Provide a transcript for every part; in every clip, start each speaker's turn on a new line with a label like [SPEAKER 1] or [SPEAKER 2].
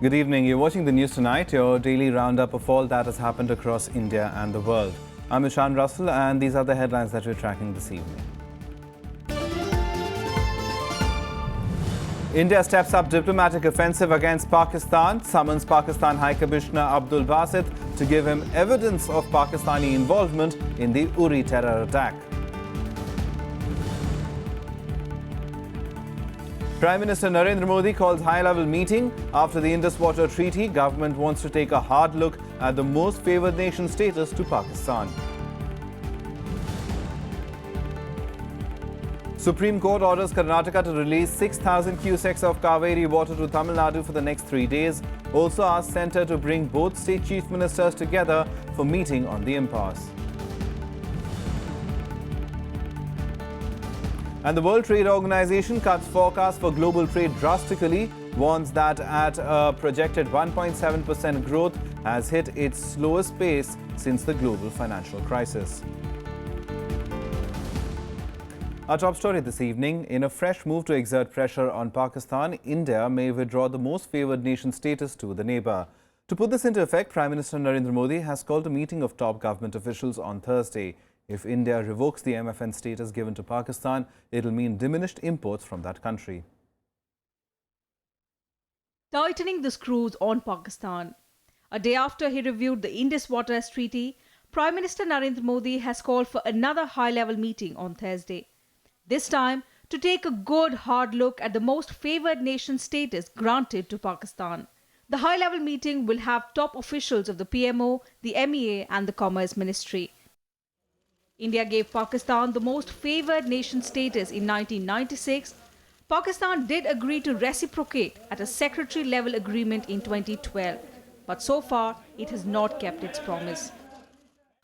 [SPEAKER 1] Good evening. You're watching the news tonight, your daily roundup of all that has happened across India and the world. I'm Ishan Russell, and these are the headlines that we're tracking this evening. India steps up diplomatic offensive against Pakistan, summons Pakistan High Commissioner Abdul Basit to give him evidence of Pakistani involvement in the Uri terror attack. Prime Minister Narendra Modi calls high-level meeting after the Indus Water Treaty. Government wants to take a hard look at the most favoured nation status to Pakistan. Supreme Court orders Karnataka to release 6,000 cusecs of Kaveri water to Tamil Nadu for the next 3 days. Also asks Centre to bring both state chief ministers together for meeting on the impasse. And the World Trade Organization cuts forecast for global trade drastically, warns that at a projected 1.7% growth has hit its slowest pace since the global financial crisis. Our top story this evening, in a fresh move to exert pressure on Pakistan, India may withdraw the most favoured nation status to the neighbour. To put this into effect, Prime Minister Narendra Modi has called a meeting of top government officials on Thursday. If India revokes the MFN status given to Pakistan, it will mean diminished imports from that country.
[SPEAKER 2] Tightening the screws on Pakistan. A day after he reviewed the Indus Water Treaty, Prime Minister Narendra Modi has called for another high-level meeting on Thursday. This time to take a good hard look at the most favoured nation status granted to Pakistan. The high-level meeting will have top officials of the PMO, the MEA and the Commerce Ministry. India gave Pakistan the most favoured nation status in 1996. Pakistan did agree to reciprocate at a secretary-level agreement in 2012, but so far it has not kept its promise.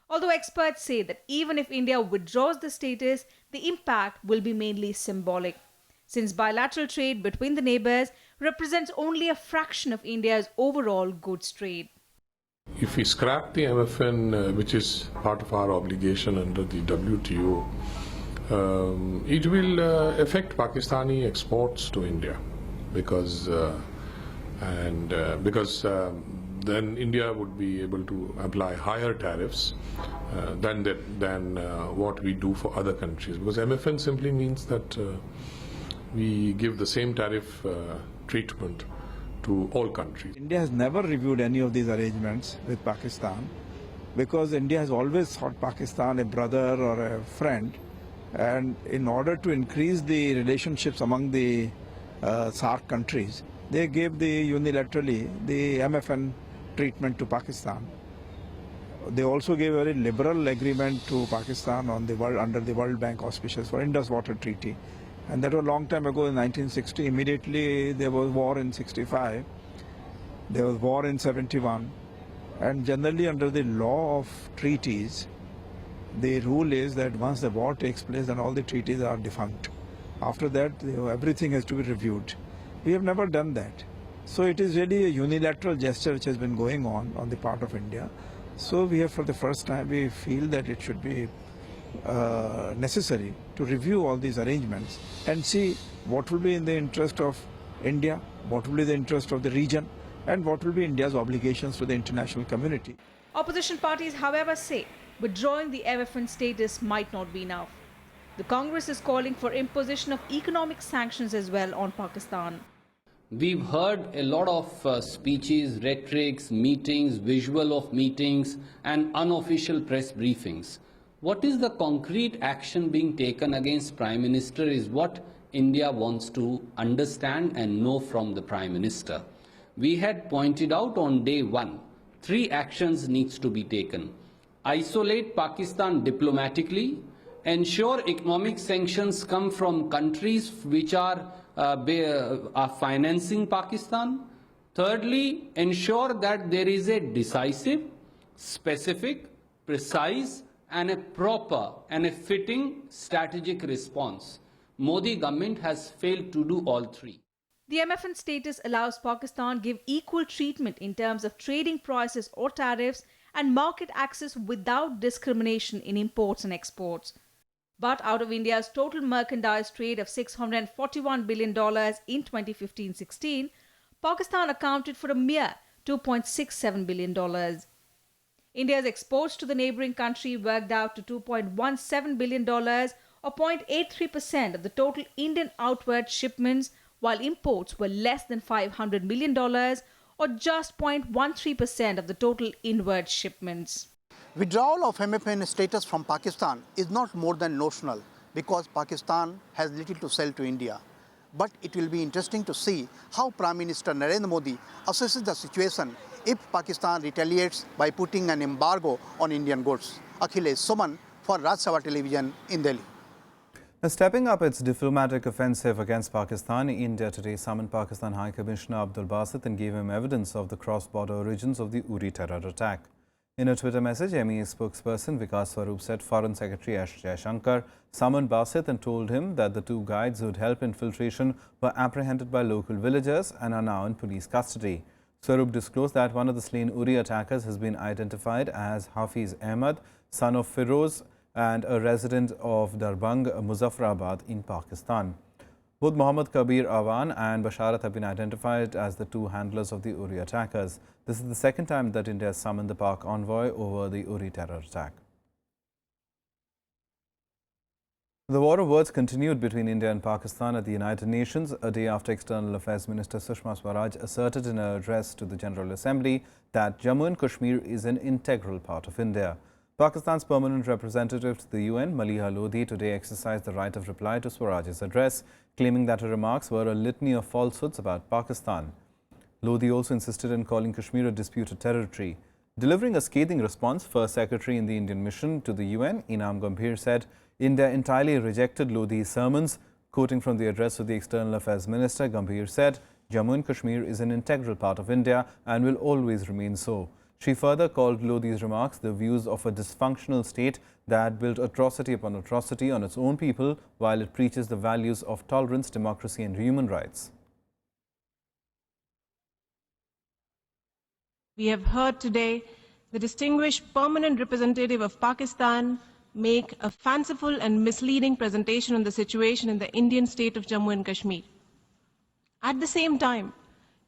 [SPEAKER 2] Although experts say that even if India withdraws the status, the impact will be mainly symbolic, since bilateral trade between the neighbours represents only a fraction of India's overall goods trade.
[SPEAKER 3] If we scrap the MFN, which is part of our obligation under the WTO, it will affect Pakistani exports to India because then India would be able to apply higher tariffs than what we do for other countries. Because MFN simply means that we give the same tariff treatment to all countries.
[SPEAKER 4] India has never reviewed any of these arrangements with Pakistan because India has always thought Pakistan a brother or a friend, and in order to increase the relationships among the SAARC countries, they gave unilaterally the MFN treatment to Pakistan. They also gave a very liberal agreement to Pakistan on under the World Bank auspices for Indus Water Treaty. And that was a long time ago in 1960. Immediately there was war in 65. There was war in 71. And generally under the law of treaties, the rule is that once the war takes place, then all the treaties are defunct. After that, everything has to be reviewed. We have never done that. So it is really a unilateral gesture which has been going on the part of India. So we have, for the first time, we feel that it should be necessary to review all these arrangements and see what will be in the interest of India, what will be the interest of the region, and what will be India's obligations to the international community.
[SPEAKER 2] Opposition parties, however, say withdrawing the MFN status might not be enough. The Congress is calling for imposition of economic sanctions as well on Pakistan.
[SPEAKER 5] We've heard a lot of speeches, rhetorics, meetings, visual of meetings and unofficial press briefings. What is the concrete action being taken against Prime Minister is what India wants to understand and know from the Prime Minister. We had pointed out on day one, 3 actions needs to be taken. Isolate Pakistan diplomatically, ensure economic sanctions come from countries which are financing Pakistan. Thirdly, ensure that there is a decisive, specific, precise and a proper and a fitting strategic response. Modi government has failed to do all 3.
[SPEAKER 2] The MFN status allows Pakistan give equal treatment in terms of trading prices or tariffs and market access without discrimination in imports and exports. But out of India's total merchandise trade of $641 billion in 2015-16, Pakistan accounted for a mere $2.67 billion. India's exports to the neighboring country worked out to $2.17 billion, or 0.83% of the total Indian outward shipments, while imports were less than $500 million, or just 0.13% of the total inward shipments.
[SPEAKER 6] Withdrawal of MFN status from Pakistan is not more than notional because Pakistan has little to sell to India. But it will be interesting to see how Prime Minister Narendra Modi assesses the situation if Pakistan retaliates by putting an embargo on Indian goods. Akhilesh Suman for Rajya Television in Delhi.
[SPEAKER 1] Now, stepping up its diplomatic offensive against Pakistan, India today summoned Pakistan High Commissioner Abdul Basit and gave him evidence of the cross-border origins of the Uri terror attack. In a Twitter message, MEA spokesperson Vikas Swarup said Foreign Secretary S. Jaishankar summoned Basit and told him that the two guides who'd helped infiltration were apprehended by local villagers and are now in police custody. Swarup disclosed that one of the slain Uri attackers has been identified as Hafiz Ahmad, son of Firoz, and a resident of Darbang, Muzaffarabad in Pakistan. Both Mohammad Kabir Awan and Basharat have been identified as the two handlers of the Uri attackers. This is the second time that India has summoned the Pak envoy over the Uri terror attack. The war of words continued between India and Pakistan at the United Nations a day after External Affairs Minister Sushma Swaraj asserted in an address to the General Assembly that Jammu and Kashmir is an integral part of India. Pakistan's permanent representative to the UN, Maliha Lodhi, today exercised the right of reply to Swaraj's address, claiming that her remarks were a litany of falsehoods about Pakistan. Lodhi also insisted in calling Kashmir a disputed territory. Delivering a scathing response, First Secretary in the Indian mission to the UN, Inam Gambhir, said India entirely rejected Lodhi's sermons. Quoting from the address of the External Affairs Minister, Gambhir said, Jammu and Kashmir is an integral part of India and will always remain so. She further called Lodhi's remarks the views of a dysfunctional state that built atrocity upon atrocity on its own people while it preaches the values of tolerance, democracy and human rights.
[SPEAKER 7] We have heard today the distinguished permanent representative of Pakistan make a fanciful and misleading presentation on the situation in the Indian state of Jammu and Kashmir. At the same time,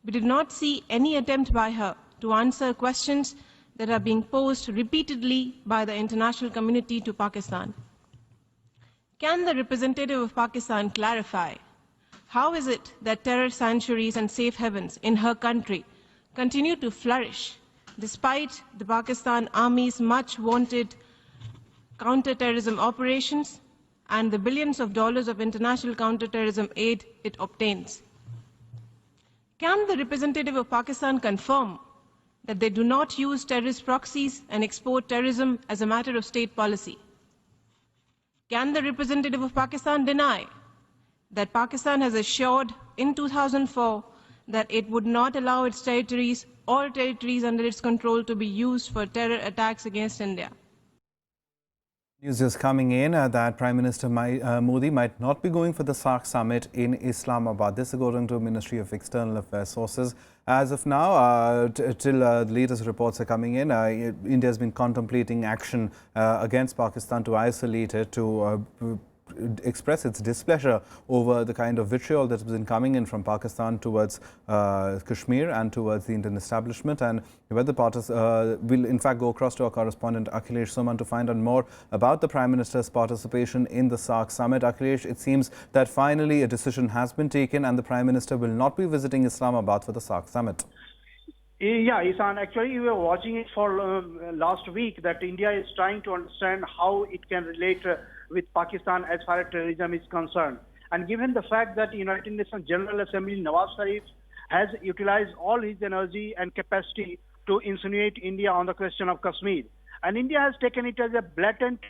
[SPEAKER 7] we did not see any attempt by her to answer questions that are being posed repeatedly by the international community to Pakistan. Can the representative of Pakistan clarify how is it that terror sanctuaries and safe havens in her country continue to flourish despite the Pakistan Army's much wanted counterterrorism operations and the billions of dollars of international counterterrorism aid it obtains? Can the representative of Pakistan confirm that they do not use terrorist proxies and export terrorism as a matter of state policy? Can the representative of Pakistan deny that Pakistan has assured in 2004 that it would not allow its territories or territories under its control to be used for terror attacks against India?
[SPEAKER 1] News just coming in that Prime Minister Modi might not be going for the SAARC summit in Islamabad. This according to Ministry of External Affairs sources. As of now, till the latest reports are coming in, India has been contemplating action against Pakistan to isolate it, to express its displeasure over the kind of vitriol that has been coming in from Pakistan towards Kashmir and towards the Indian establishment, and whether parties will in fact go across to our correspondent Akhilesh Suman to find out more about the Prime Minister's participation in the SAARC summit. Akhilesh, it seems that finally a decision has been taken and the Prime Minister will not be visiting Islamabad for the SAARC summit.
[SPEAKER 8] Yeah, Isan, actually we were watching it for last week that India is trying to understand how it can relate with Pakistan as far as terrorism is concerned. And given the fact that United Nations General Assembly Nawaz Sharif has utilized all his energy and capacity to insinuate India on the question of Kashmir. And India has taken it as a blatant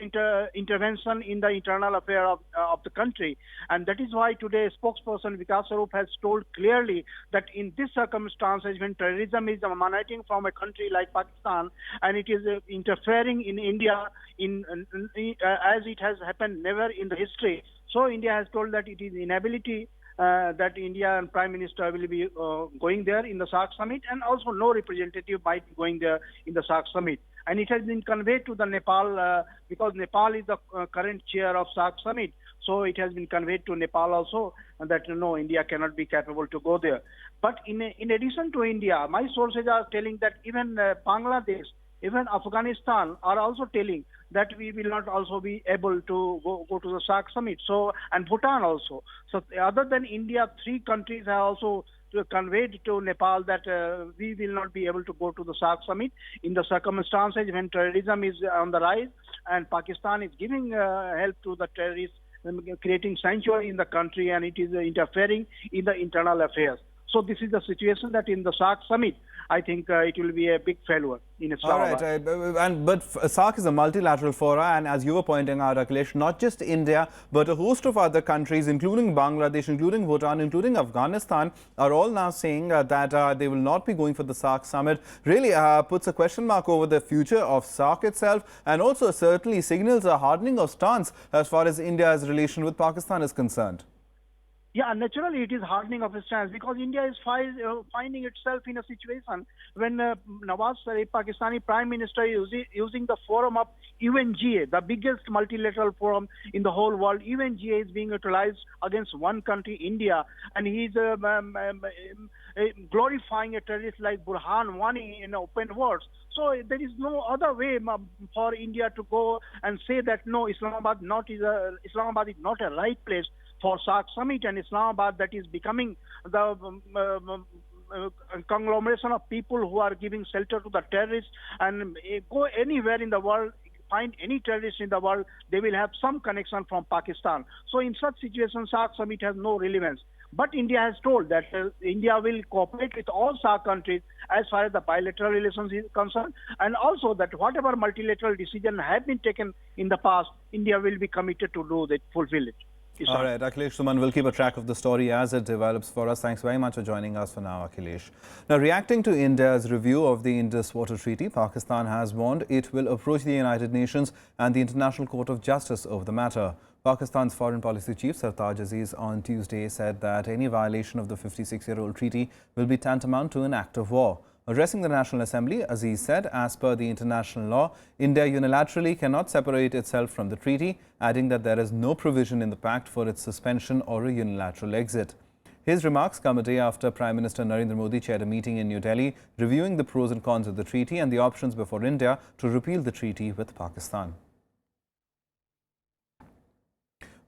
[SPEAKER 8] intervention in the internal affair of the country. And that is why today spokesperson Vikas Swarup has told clearly that in this circumstances, when terrorism is emanating from a country like Pakistan and it is interfering in India as it has happened never in the history, so India has told that it is inability that India and Prime Minister will be going there in the SAARC summit, and also no representative might be going there in the SAARC summit. And it has been conveyed to the Nepal because Nepal is the current chair of SAARC summit. So it has been conveyed to Nepal also that no, India cannot be capable to go there. But in addition to India, my sources are telling that even Bangladesh, even Afghanistan are also telling that we will not also be able to go to the SAARC summit. So, and Bhutan also. So other than India, 3 countries have also conveyed to Nepal that we will not be able to go to the SAARC summit in the circumstances when terrorism is on the rise and Pakistan is giving help to the terrorists, creating sanctuary in the country, and it is interfering in the internal affairs. So this is the situation that in the SAARC summit, I think it will be a big failure in Islamabad.
[SPEAKER 1] All right, but SAARC is a multilateral fora, and as you were pointing out, Akhilesh, not just India, but a host of other countries, including Bangladesh, including Bhutan, including Afghanistan, are all now saying that they will not be going for the SAARC summit. Really puts a question mark over the future of SAARC itself, and also certainly signals a hardening of stance as far as India's relation with Pakistan is concerned.
[SPEAKER 8] Yeah, naturally it is hardening of its stance because India is finding itself in a situation when Nawaz Sharif, Pakistani Prime Minister, is using the forum of UNGA, the biggest multilateral forum in the whole world. UNGA is being utilized against one country, India, and he is glorifying a terrorist like Burhan Wani in open words. So there is no other way for India to go and say that no, Islamabad is not a right place for SAARC summit, and Islamabad that is becoming the conglomeration of people who are giving shelter to the terrorists, and go anywhere in the world, find any terrorist in the world, they will have some connection from Pakistan. So in such situations, SAARC summit has no relevance. But India has told that India will cooperate with all SAARC countries as far as the bilateral relations is concerned, and also that whatever multilateral decision have been taken in the past, India will be committed to do that, fulfill it.
[SPEAKER 1] All right, Akhilesh Suman, we'll keep a track of the story as it develops for us. Thanks very much for joining us for now, Akhilesh. Now, reacting to India's review of the Indus Water Treaty, Pakistan has warned it will approach the United Nations and the International Court of Justice over the matter. Pakistan's Foreign Policy Chief Sartaj Aziz on Tuesday said that any violation of the 56-year-old treaty will be tantamount to an act of war. Addressing the National Assembly, Aziz said, as per the international law, India unilaterally cannot separate itself from the treaty, adding that there is no provision in the pact for its suspension or a unilateral exit. His remarks come a day after Prime Minister Narendra Modi chaired a meeting in New Delhi, reviewing the pros and cons of the treaty and the options before India to repeal the treaty with Pakistan.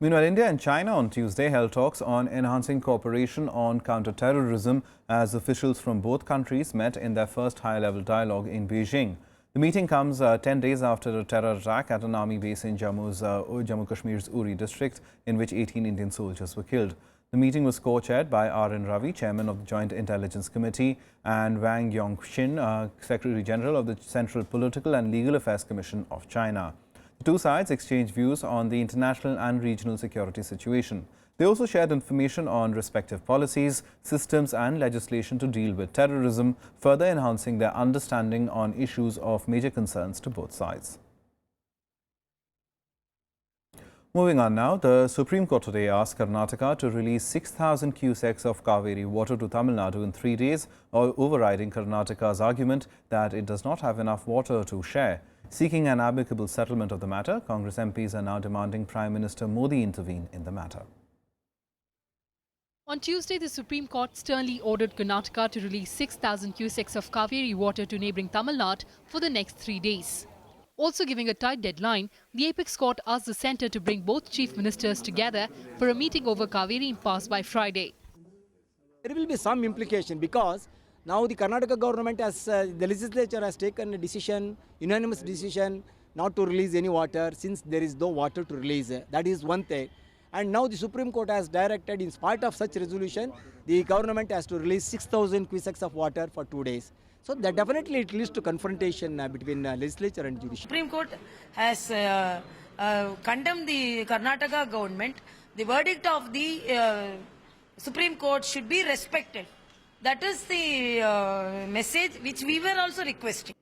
[SPEAKER 1] Meanwhile, India and China on Tuesday held talks on enhancing cooperation on counterterrorism as officials from both countries met in their first high-level dialogue in Beijing. The meeting comes 10 days after a terror attack at an army base in Jammu Kashmir's Uri district, in which 18 Indian soldiers were killed. The meeting was co-chaired by R.N. Ravi, chairman of the Joint Intelligence Committee, and Wang Yongxin, Secretary General of the Central Political and Legal Affairs Commission of China. The two sides exchanged views on the international and regional security situation. They also shared information on respective policies, systems and legislation to deal with terrorism, further enhancing their understanding on issues of major concerns to both sides. Moving on now, the Supreme Court today asked Karnataka to release 6,000 cusecs of Kaveri water to Tamil Nadu in 3 days, overriding Karnataka's argument that it does not have enough water to share. Seeking an amicable settlement of the matter, Congress MPs are now demanding Prime Minister Modi intervene in the matter.
[SPEAKER 9] On Tuesday, the Supreme Court sternly ordered Karnataka to release 6,000 cusecs of Kaveri water to neighbouring Tamil Nadu for the next 3 days. Also giving a tight deadline, the Apex Court asked the centre to bring both chief ministers together for a meeting over Kaveri impasse by Friday.
[SPEAKER 10] There will be some implication because now the Karnataka government the legislature has taken a decision, unanimous decision, not to release any water since there is no water to release. That is one thing. And now the Supreme Court has directed, in spite of such resolution, the government has to release 6,000 cusecs of water for 2 days. So that definitely it leads to confrontation between legislature and judiciary.
[SPEAKER 11] Supreme Court has condemned the Karnataka government. The verdict of the Supreme Court should be respected. That is the message which we were also requesting.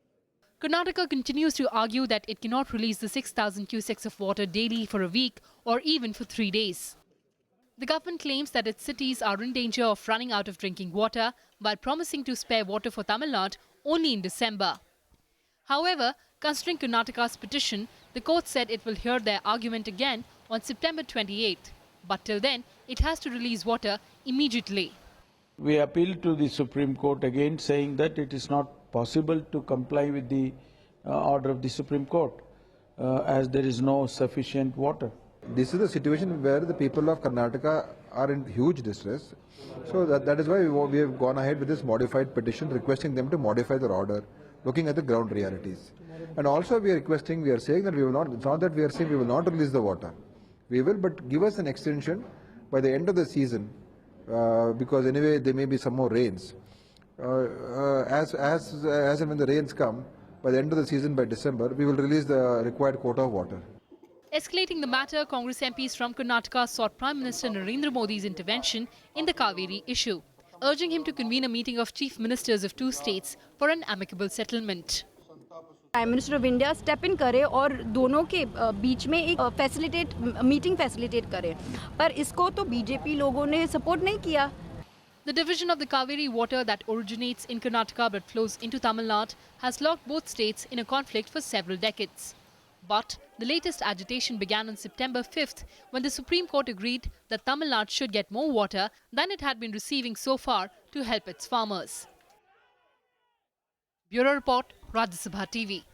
[SPEAKER 9] Karnataka continues to argue that it cannot release the 6,000 cusecs of water daily for a week or even for 3 days. The government claims that its cities are in danger of running out of drinking water while promising to spare water for Tamil Nadu only in December. However, considering Karnataka's petition, The court said it will hear their argument again on September 28th. But till then, it has to release water immediately.
[SPEAKER 4] We appealed to the Supreme Court again, saying that it is not possible to comply with the order of the Supreme Court as there is no sufficient water.
[SPEAKER 12] This is the situation where the people of Karnataka are in huge distress. So that is why we have gone ahead with this modified petition requesting them to modify their order, looking at the ground realities. And also we are saying that we will not, it's not that we are saying we will not release the water. We will, but give us an extension by the end of the season because anyway there may be some more rains. As and when the rains come, by the end of the season, by December, we will release the required quota of water.
[SPEAKER 9] Escalating the matter, Congress MPs from Karnataka sought Prime Minister Narendra Modi's intervention in the Kaveri issue, urging him to convene a meeting of chief ministers of two states for an amicable settlement.
[SPEAKER 13] Prime minister of India step in करे और दोनों के बीच में एक meeting facilitate करे, पर इसको तो बीजेपी लोगों ने सपोर्ट नहीं किया.
[SPEAKER 9] The division of the Kaveri water that originates in Karnataka but flows into Tamil Nadu has locked both states in a conflict for several decades. But the latest agitation began on September 5th when the Supreme Court agreed that Tamil Nadu should get more water than it had been receiving so far to help its farmers. Bureau Report, Rajya Sabha TV.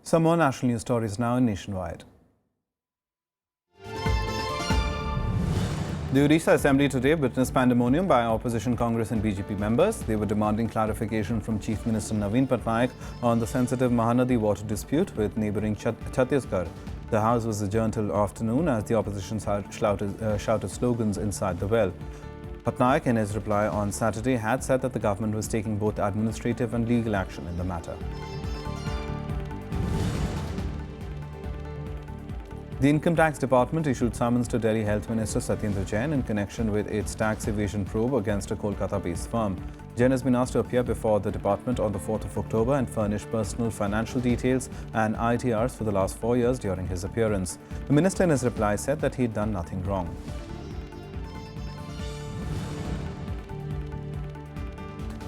[SPEAKER 1] Some more national news stories now nationwide. The Odisha Assembly today witnessed pandemonium by opposition Congress and BJP members. They were demanding clarification from Chief Minister Naveen Patnaik on the sensitive Mahanadi water dispute with neighbouring Chhattisgarh. The House was adjourned till afternoon as the opposition shouted slogans inside the well. Patnaik, in his reply on Saturday, had said that the government was taking both administrative and legal action in the matter. The Income Tax Department issued summons to Delhi Health Minister Satyendra Jain in connection with its tax evasion probe against a Kolkata-based firm. Jain has been asked to appear before the department on the 4th of October and furnish personal financial details and ITRs for the last 4 years during his appearance. The minister in his reply said that he'd done nothing wrong.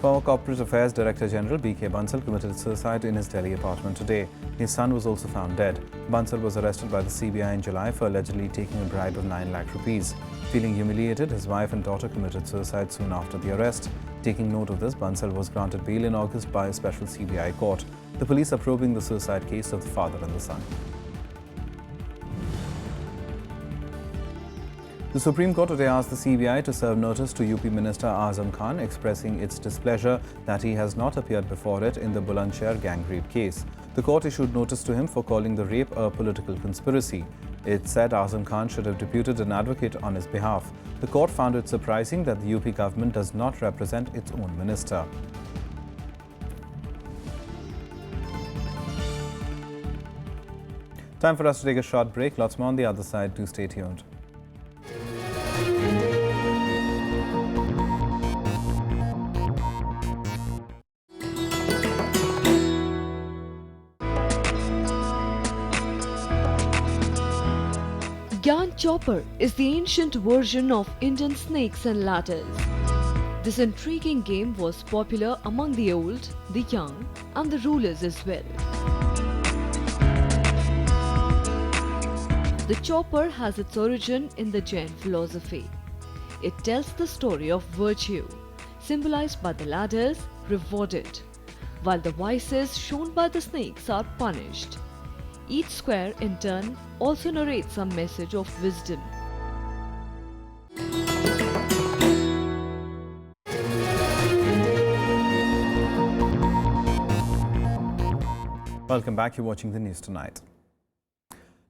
[SPEAKER 1] Former Corporate Affairs Director General B.K. Bansal committed suicide in his Delhi apartment today. His son was also found dead. Bansal was arrested by the CBI in July for allegedly taking a bribe of 9 lakh rupees. Feeling humiliated, his wife and daughter committed suicide soon after the arrest. Taking note of this, Bansal was granted bail in August by a special CBI court. The police are probing the suicide case of the father and the son. The Supreme Court today asked the CBI to serve notice to UP Minister Azam Khan, expressing its displeasure that he has not appeared before it in the Bulandshahr gang rape case. The court issued notice to him for calling the rape a political conspiracy. It said Azam Khan should have deputed an advocate on his behalf. The court found it surprising that the UP government does not represent its own minister. Time for us to take a short break. Lots more on the other side. Do stay tuned.
[SPEAKER 14] Gyan Chopper is the ancient version of Indian snakes and ladders. This intriguing game was popular among the old, the young, and the rulers as well. The chopper has its origin in the Jain philosophy. It tells the story of virtue, symbolized by the ladders, rewarded, while the vices shown by the snakes are punished. Each square, in turn, also narrates some message of wisdom.
[SPEAKER 1] Welcome back. You're watching the news tonight.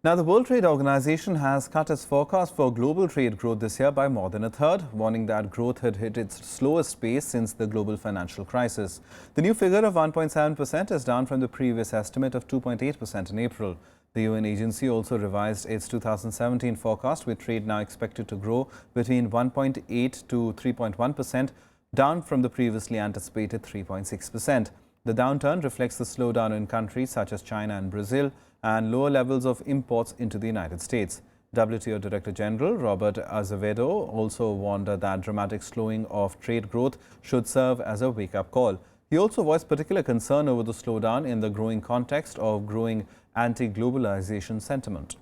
[SPEAKER 1] Now, the World Trade Organization has cut its forecast for global trade growth this year by more than a third, warning that growth had hit its slowest pace since the global financial crisis. The new figure of 1.7% is down from the previous estimate of 2.8% in April. The UN agency also revised its 2017 forecast, with trade now expected to grow between 1.8 to 3.1%, down from the previously anticipated 3.6%. The downturn reflects the slowdown in countries such as China and Brazil and lower levels of imports into the United States. WTO Director General Robert Azevedo also warned that dramatic slowing of trade growth should serve as a wake-up call. He also voiced particular concern over the slowdown in the growing context of growing anti-globalization sentiment.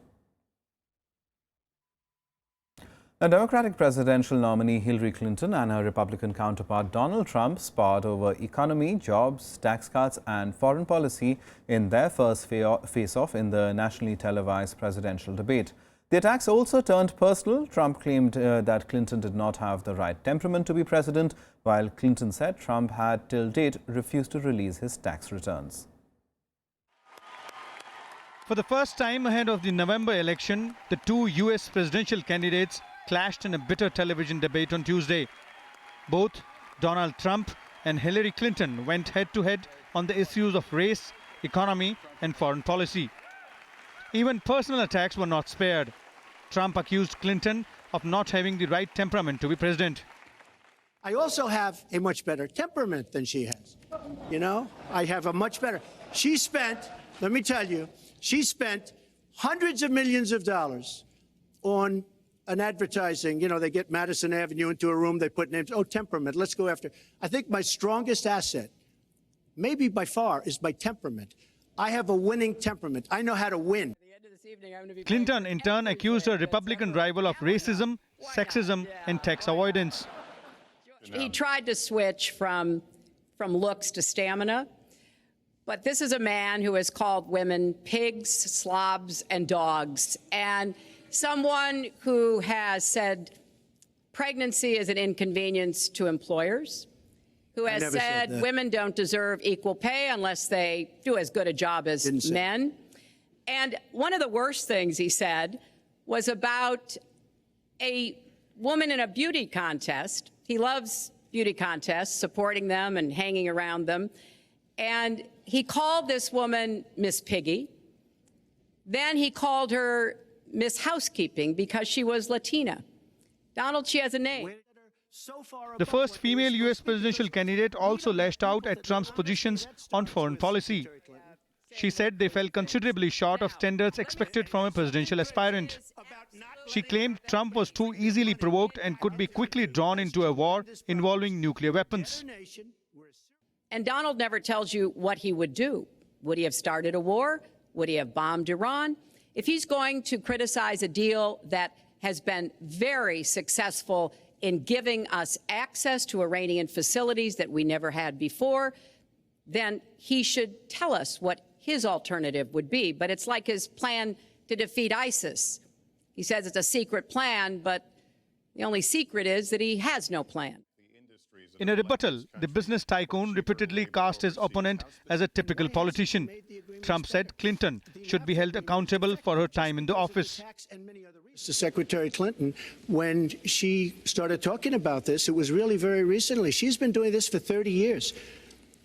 [SPEAKER 1] A Democratic presidential nominee Hillary Clinton and her Republican counterpart Donald Trump sparred over economy, jobs, tax cuts and foreign policy in their first face-off in the nationally televised presidential debate. The attacks also turned personal. Trump claimed that Clinton did not have the right temperament to be president, while Clinton said Trump had till date refused to release his tax returns.
[SPEAKER 15] For the first time ahead of the November election, the two US presidential candidates clashed in a bitter television debate on Tuesday. Both Donald Trump and Hillary Clinton went head-to-head on the issues of race, economy and foreign policy. Even personal attacks were not spared. Trump accused Clinton of not having the right temperament to be president.
[SPEAKER 16] I also have a much better temperament than she has. You know, I have a much better. She spent, let me tell you, she spent hundreds of millions of dollars on an advertising. You know, they get Madison Avenue into a room, they put names. Oh, temperament, let's go after. I think my strongest asset, maybe by far, is my temperament. I have a winning temperament. I know how to win.
[SPEAKER 15] Clinton, in turn, accused her Republican rival of racism, sexism and tax avoidance.
[SPEAKER 17] He tried to switch from looks to stamina. But this is a man who has called women pigs, slobs, and dogs, and someone who has said pregnancy is an inconvenience to employers, who has said women don't deserve equal pay unless they do as good a job as men. And one of the worst things he said was about a woman in a beauty contest. He loves beauty contests, supporting them and hanging around them. And he called this woman Miss Piggy. Then he called her Miss Housekeeping because she was Latina. Donald, she has a name.
[SPEAKER 15] The first female US presidential candidate also lashed out at Trump's positions on foreign policy. She said they fell considerably short of standards expected from a presidential aspirant. She claimed Trump was too easily provoked and could be quickly drawn into a war involving nuclear weapons.
[SPEAKER 17] And Donald never tells you what he would do. Would he have started a war? Would he have bombed Iran? If he's going to criticize a deal that has been very successful in giving us access to Iranian facilities that we never had before, then he should tell us what his alternative would be. But it's like his plan to defeat ISIS. He says it's a secret plan, but the only secret is that he has no plan.
[SPEAKER 15] In a rebuttal, the business tycoon repeatedly cast his opponent as a typical politician. Trump said Clinton should be held accountable for her time in the office.
[SPEAKER 16] To Secretary Clinton, when she started talking about this, it was really very recently. She's been doing this for 30 years.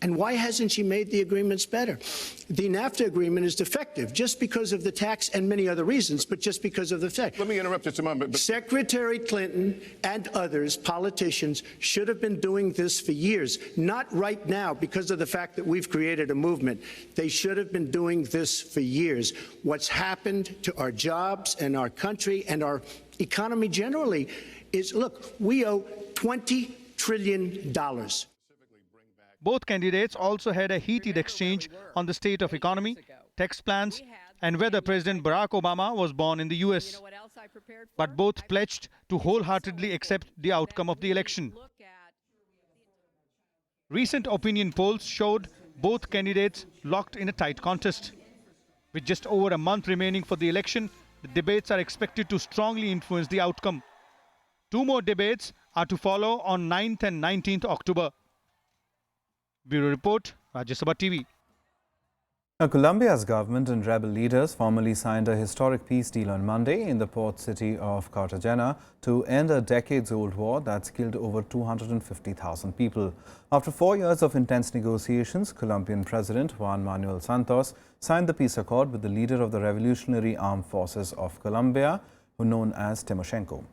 [SPEAKER 16] And why hasn't she made the agreements better? The NAFTA agreement is defective just because of the tax and many other reasons, but just because of the fact.
[SPEAKER 18] Let me interrupt just a moment.
[SPEAKER 16] Secretary Clinton and others, politicians, should have been doing this for years, not right now because of the fact that we've created a movement. They should have been doing this for years. What's happened to our jobs and our country and our economy generally is, look, we owe $20 trillion.
[SPEAKER 15] Both candidates also had a heated exchange on the state of economy, tax plans, and whether President Barack Obama was born in the US. But both pledged to wholeheartedly accept the outcome of the election. Recent opinion polls showed both candidates locked in a tight contest. With just over a month remaining for the election, the debates are expected to strongly influence the outcome. Two more debates are to follow on 9th and 19th October. Bureau Report, Rajya Sabha TV.
[SPEAKER 1] Now, Colombia's government and rebel leaders formally signed a historic peace deal on Monday in the port city of Cartagena to end a decades-old war that's killed over 250,000 people. After 4 years of intense negotiations, Colombian President Juan Manuel Santos signed the peace accord with the leader of the Revolutionary Armed Forces of Colombia, known as Timoshenko.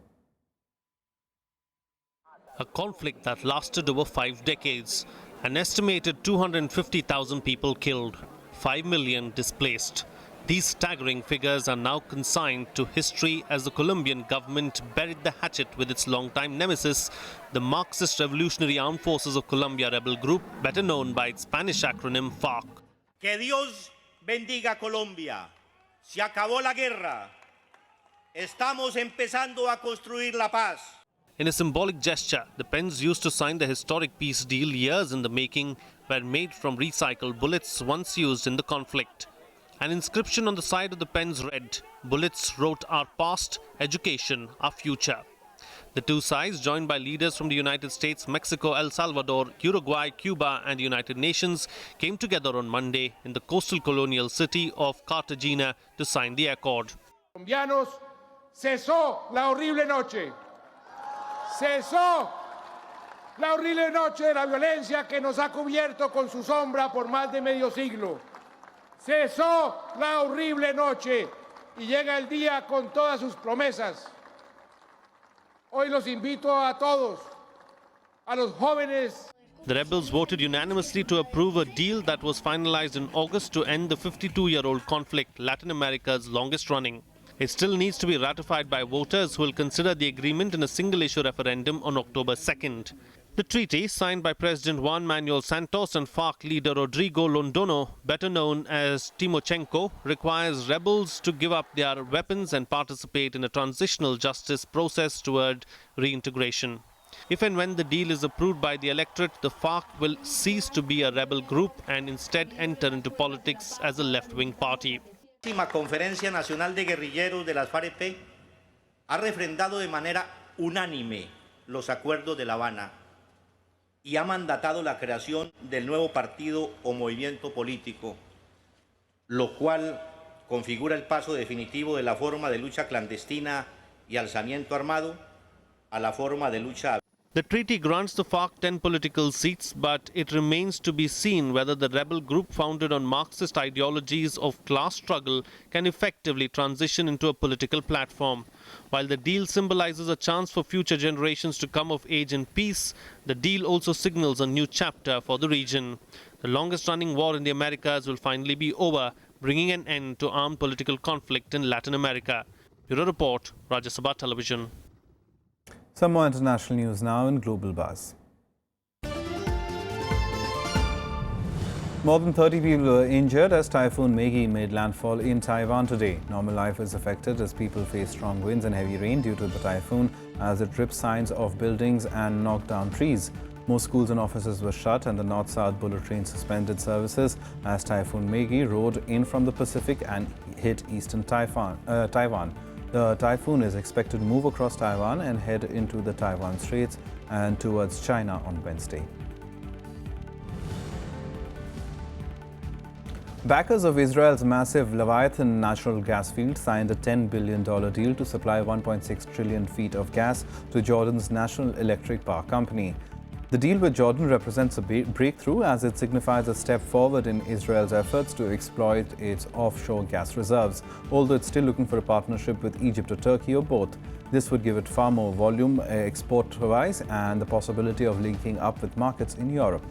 [SPEAKER 19] A conflict that lasted over 5 decades. An estimated 250,000 people killed, 5 million displaced. These staggering figures are now consigned to history as the Colombian government buried the hatchet with its longtime nemesis, the Marxist Revolutionary Armed Forces of Colombia rebel group, better known by its Spanish acronym FARC.
[SPEAKER 20] Que Dios
[SPEAKER 18] bendiga Colombia. Se acabó la guerra. Estamos empezando a construir la paz.
[SPEAKER 19] In a symbolic gesture, the pens used to sign the historic peace deal years in the making were made from recycled bullets once used in the conflict. An inscription on the side of the pens read, "Bullets wrote our past, education our future." The two sides, joined by leaders from the United States, Mexico, El Salvador, Uruguay, Cuba and the United Nations, came together on Monday in the coastal colonial city of Cartagena to sign the accord.
[SPEAKER 20] Colombianos, cesó la horrible noche. Cesó la horrible noche de la violencia que nos ha cubierto con su sombra por más de medio siglo. Cesó la horrible noche y llega el día con todas sus promesas. Hoy los invito a todos, a los jóvenes.
[SPEAKER 19] The rebels voted unanimously to approve a deal that was finalized in August to end the 52-year-old conflict, Latin America's longest running. It still needs to be ratified by voters who will consider the agreement in a single-issue referendum on October 2nd. The treaty, signed by President Juan Manuel Santos and FARC leader Rodrigo Londono, better known as Timochenko, requires rebels to give up their weapons and participate in a transitional justice process toward reintegration. If and when the deal is approved by the electorate, the FARC will cease to be a rebel group and instead enter into politics as a left-wing party.
[SPEAKER 18] La Conferencia Nacional de Guerrilleros de las FARC ha refrendado de manera unánime los acuerdos de La Habana y ha mandatado la creación del nuevo partido o movimiento político, lo cual configura el paso definitivo de la forma de lucha clandestina y alzamiento armado a la forma de lucha.
[SPEAKER 19] The treaty grants the FARC 10 political seats, but it remains to be seen whether the rebel group founded on Marxist ideologies of class struggle can effectively transition into a political platform. While the deal symbolizes a chance for future generations to come of age in peace, the deal also signals a new chapter for the region. The longest-running war in the Americas will finally be over, bringing an end to armed political conflict in Latin America. Bureau Report, Rajya Sabha Television.
[SPEAKER 1] Some more international news now in Global Buzz. More than 30 people were injured as Typhoon Maggie made landfall in Taiwan today. Normal life is affected as people face strong winds and heavy rain due to the typhoon as it ripped signs of buildings and knocked down trees. Most schools and offices were shut and the north-south bullet train suspended services as Typhoon Maggie rode in from the Pacific and hit eastern Taiwan. The typhoon is expected to move across Taiwan and head into the Taiwan Straits and towards China on Wednesday. Backers of Israel's massive Leviathan natural gas field signed a $10 billion deal to supply 1.6 trillion feet of gas to Jordan's National Electric Power Company. The deal with Jordan represents a breakthrough as it signifies a step forward in Israel's efforts to exploit its offshore gas reserves, although it's still looking for a partnership with Egypt or Turkey or both. This would give it far more volume export-wise and the possibility of linking up with markets in Europe.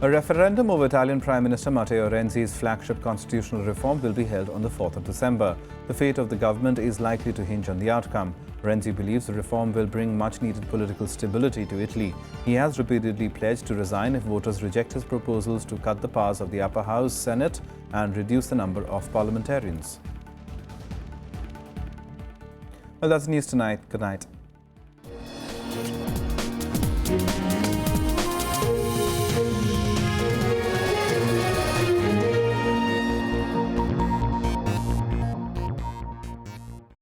[SPEAKER 1] A referendum over Italian Prime Minister Matteo Renzi's flagship constitutional reform will be held on the 4th of December. The fate of the government is likely to hinge on the outcome. Renzi believes the reform will bring much-needed political stability to Italy. He has repeatedly pledged to resign if voters reject his proposals to cut the powers of the upper house, Senate, and reduce the number of parliamentarians. Well, that's news tonight. Good night.